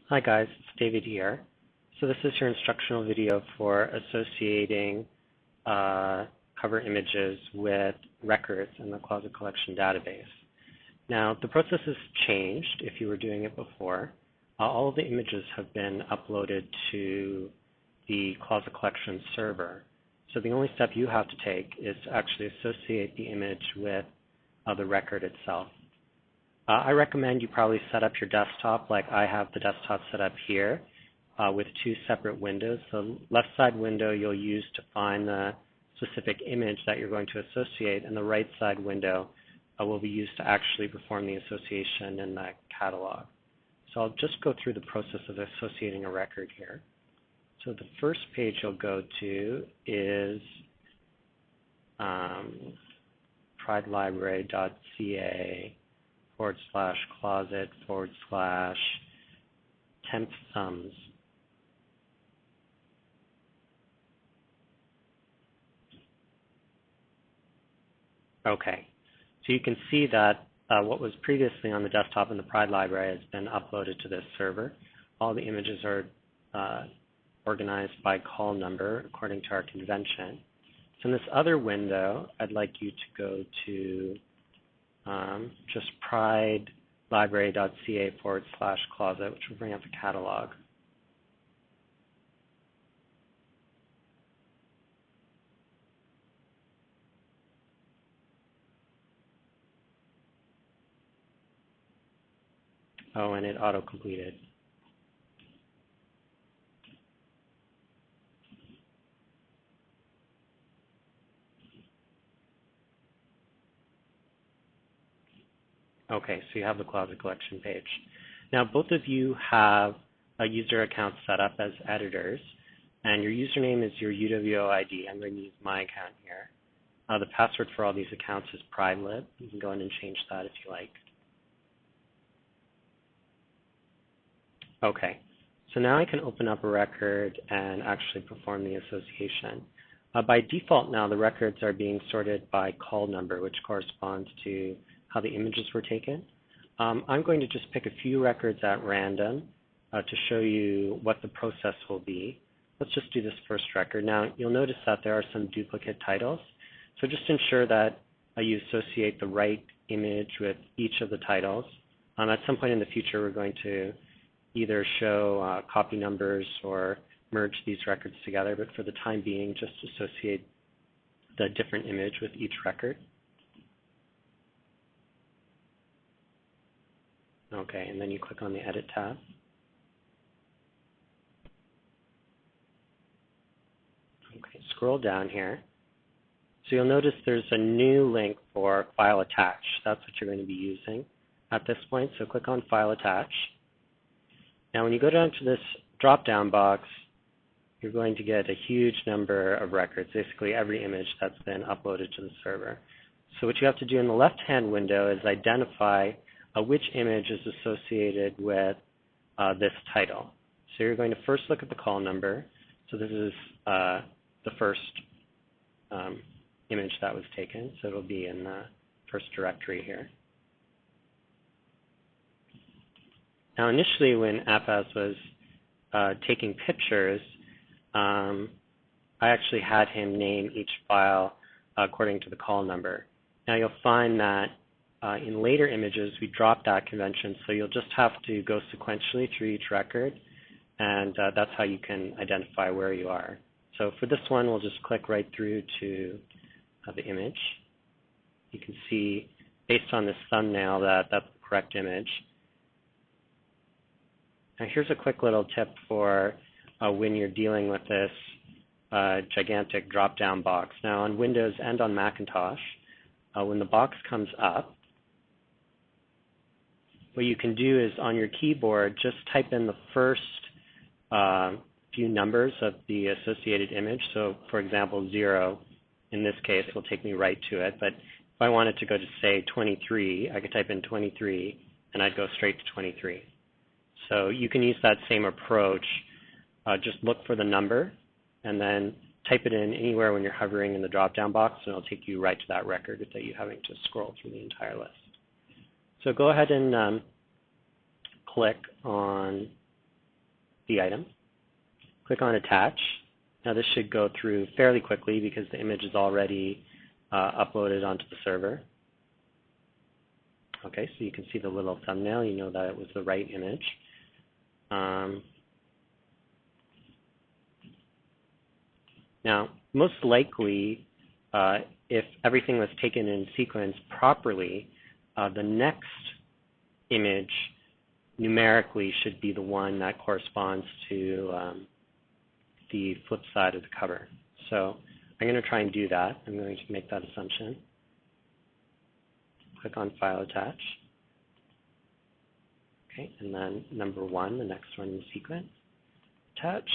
Hi guys, it's David here. So this is your instructional video for associating cover images with records in the closet collection database. Now the process has changed if you were doing it before. All of the images have been uploaded to the closet collection server. So the only step you have to take is to actually associate the image with the record itself. I recommend you probably set up your desktop like I have the desktop set up here with two separate windows. The left side window you'll use to find the specific image that you're going to associate, and the right side window will be used to actually perform the association in the catalog. So I'll just go through the process of associating a record here. So the first page you'll go to is pridelibrary.ca/closet/temp sums. Okay, so you can see that what was previously on the desktop in the Pride library has been uploaded to this server. All the images are organized by call number according to our convention. So in this other window, I'd like you to go to just pridelibrary.ca/closet, which will bring up the catalog. Oh, and it auto-completed. Okay, so you have the closet collection page. Now, both of you have a user account set up as editors, and your username is your UWO ID. I'm going to use my account here. The password for all these accounts is pridelib. You can go in and change that if you like. Okay, so now I can open up a record and actually perform the association. By default now, the records are being sorted by call number, which corresponds to how the images were taken. I'm going to just pick a few records at random to show you what the process will be. Let's just do this first record. Now, you'll notice that there are some duplicate titles. So just ensure that you associate the right image with each of the titles. At some point in the future, we're going to either show copy numbers or merge these records together, but for the time being, just associate the different image with each record. Okay, and then you click on the Edit tab. Okay, scroll down here. So you'll notice there's a new link for File Attach. That's what you're going to be using at this point. So click on File Attach. Now when you go down to this drop-down box, you're going to get a huge number of records, basically every image that's been uploaded to the server. So what you have to do in the left-hand window is identify which image is associated with this title. So you're going to first look at the call number. So this is the first image that was taken, so it'll be in the first directory here. Now initially when Apaz was taking pictures, I actually had him name each file according to the call number. Now you'll find that in later images we dropped that convention, so you'll just have to go sequentially through each record, and that's how you can identify where you are. So for this one, we'll just click right through to the image. You can see, based on this thumbnail, that that's the correct image. Now here's a quick little tip for when you're dealing with this gigantic drop-down box. Now on Windows and on Macintosh, when the box comes up, what you can do is on your keyboard, just type in the first few numbers of the associated image. So for example, 0, in this case, will take me right to it. But if I wanted to go to, say, 23, I could type in 23, and I'd go straight to 23. So you can use that same approach. Just look for the number, and then type it in anywhere when you're hovering in the drop-down box, and it'll take you right to that record without you having to scroll through the entire list. So go ahead and click on the item. Click on Attach. Now this should go through fairly quickly because the image is already uploaded onto the server. Okay, so you can see the little thumbnail. You know that it was the right image. Now, most likely, if everything was taken in sequence properly, the next image numerically should be the one that corresponds to the flip side of the cover. So I'm going to try and do that. I'm going to make that assumption. Click on File, Attach. Okay, and then number 1, the next one in the sequence. Attach.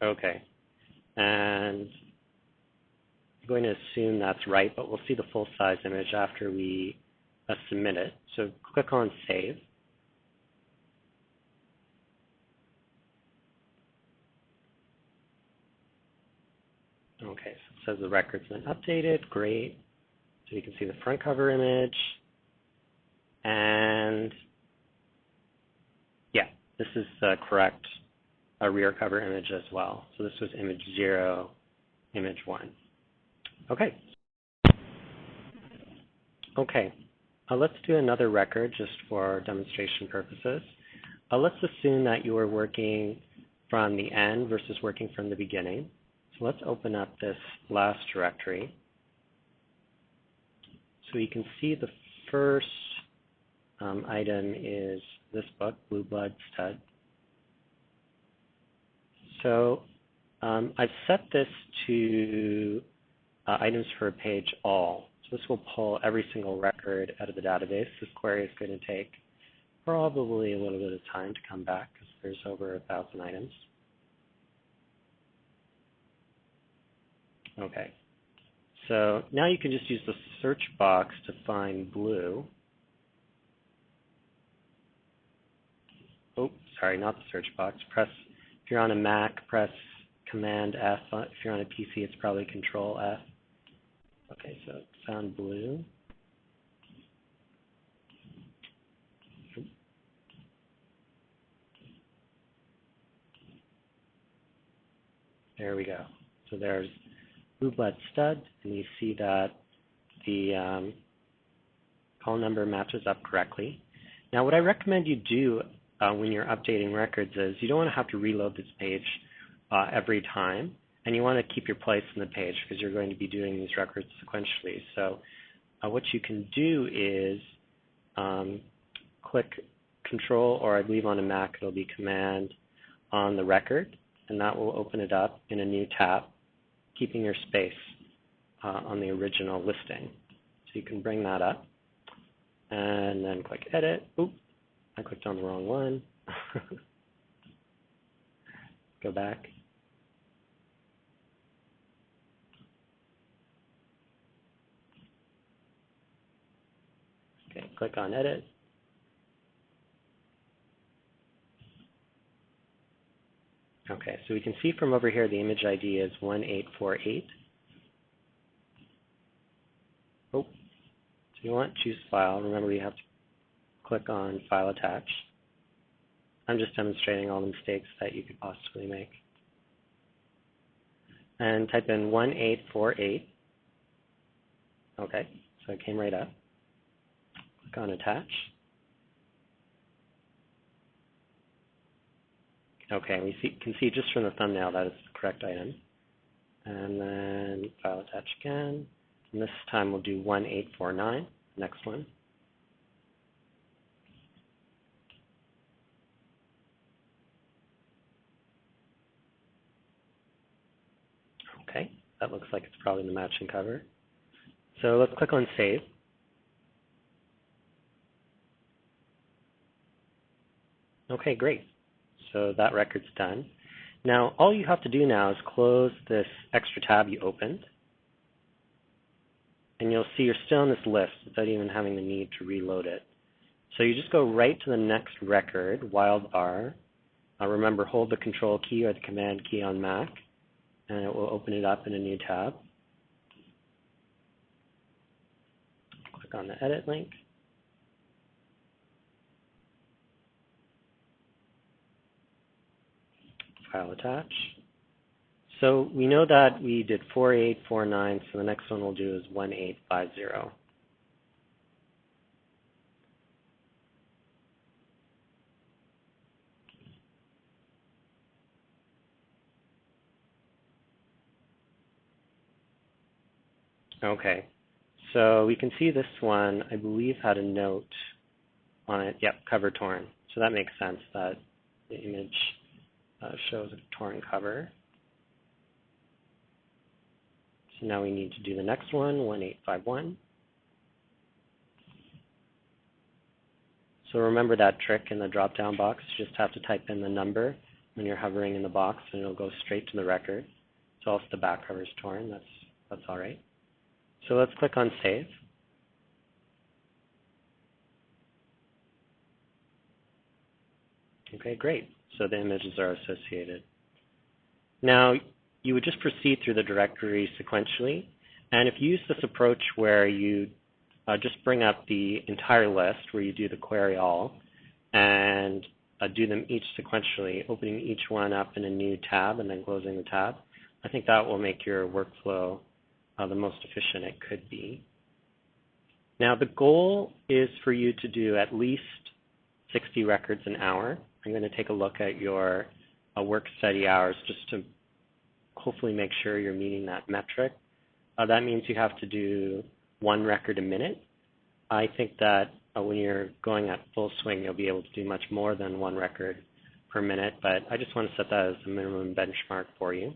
Okay, and I'm going to assume that's right, but we'll see the full-size image after we submit it. So click on Save. Okay, so it says the record's been updated. Great. So you can see the front cover image. And yeah, this is the correct rear cover image as well. So this was image 0, image 1. Okay. Okay. Let's do another record just for demonstration purposes. Let's assume that you were working from the end versus working from the beginning. So let's open up this last directory. So you can see the first item is this book, Blue Blood Stud. So I've set this to items for a page all. So this will pull every single record out of the database. This query is going to take probably a little bit of time to come back because there's over 1,000 items. Okay. So now you can just use the search box to find blue. Oh, sorry, not the search box. If you're on a Mac, press Command F. If you're on a PC, it's probably Control F. Okay, so it found blue. There we go. So there's Blue Blood Stud, and you see that the call number matches up correctly. Now, what I recommend you do when you're updating records is you don't want to have to reload this page every time, and you want to keep your place in the page because you're going to be doing these records sequentially. So what you can do is click Control, or I believe on a Mac it'll be Command on the record, and that will open it up in a new tab, keeping your space on the original listing. So you can bring that up and then click Edit. Oop, I clicked on the wrong one. Go back. Okay, click on Edit. Okay, so we can see from over here the image ID is 1848. Oh, so you want to choose File. Remember, you have to click on File, Attach. I'm just demonstrating all the mistakes that you could possibly make. And type in 1848. Okay, so it came right up. Click on Attach. Okay, we can see just from the thumbnail that it's the correct item. And then File, Attach again. And this time we'll do 1849, next one. Okay, that looks like it's probably the matching cover. So let's click on Save. Okay, great. So that record's done. Now, all you have to do now is close this extra tab you opened, and you'll see you're still in this list without even having the need to reload it. So you just go right to the next record, wild bar. Remember, hold the Control key or the Command key on Mac, and it will open it up in a new tab. click on the edit link. File attach. So we know that we did 4849, so the next one we'll do is 1850. Okay, so we can see this one, I believe, had a note on it. Yep, cover torn. So that makes sense that the image shows a torn cover. So now we need to do the next one, 1851. So remember that trick in the drop-down box. You just have to type in the number when you're hovering in the box, and it'll go straight to the record. So if the back cover is torn, that's all right. So let's click on Save. Okay, great. So the images are associated. Now, you would just proceed through the directory sequentially. And if you use this approach where you just bring up the entire list, where you do the query all, and do them each sequentially, opening each one up in a new tab and then closing the tab, I think that will make your workflow the most efficient it could be. Now, the goal is for you to do at least 60 records an hour. I'm going to take a look at your work study hours just to hopefully make sure you're meeting that metric. That means you have to do 1 record a minute. I think that when you're going at full swing, you'll be able to do much more than 1 record per minute, but I just want to set that as a minimum benchmark for you.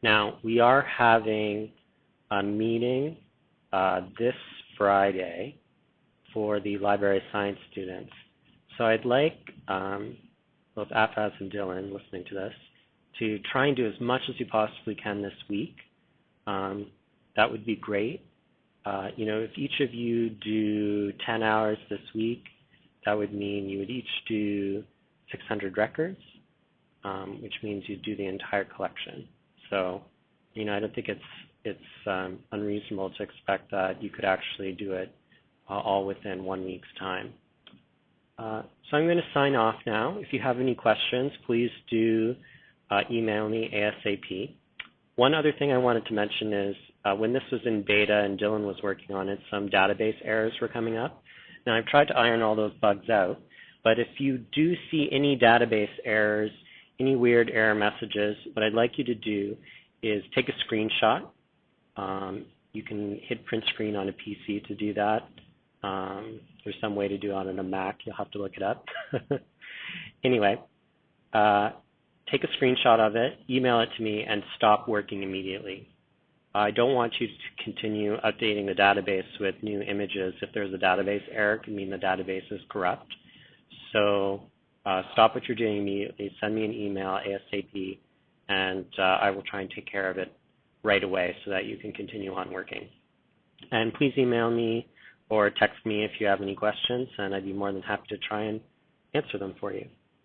Now, we are having a meeting this Friday for the library science students. So I'd like both Afaz and Dylan listening to this to try and do as much as you possibly can this week. That would be great. If each of you do 10 hours this week, that would mean you would each do 600 records, which means you'd do the entire collection. So, I don't think it's unreasonable to expect that you could actually do it all within 1 week's time. So I'm going to sign off now. If you have any questions, please do email me ASAP. One other thing I wanted to mention is when this was in beta and Dylan was working on it, some database errors were coming up. Now, I've tried to iron all those bugs out, but if you do see any database errors, any weird error messages, what I'd like you to do is take a screenshot. You can hit print screen on a PC to do that. There's some way to do it on a Mac. You'll have to look it up. Anyway, take a screenshot of it, email it to me, and stop working immediately. I don't want you to continue updating the database with new images. If there's a database error, it can mean the database is corrupt. So stop what you're doing immediately, send me an email ASAP, and I will try and take care of it right away so that you can continue on working. And please email me or text me if you have any questions, and I'd be more than happy to try and answer them for you.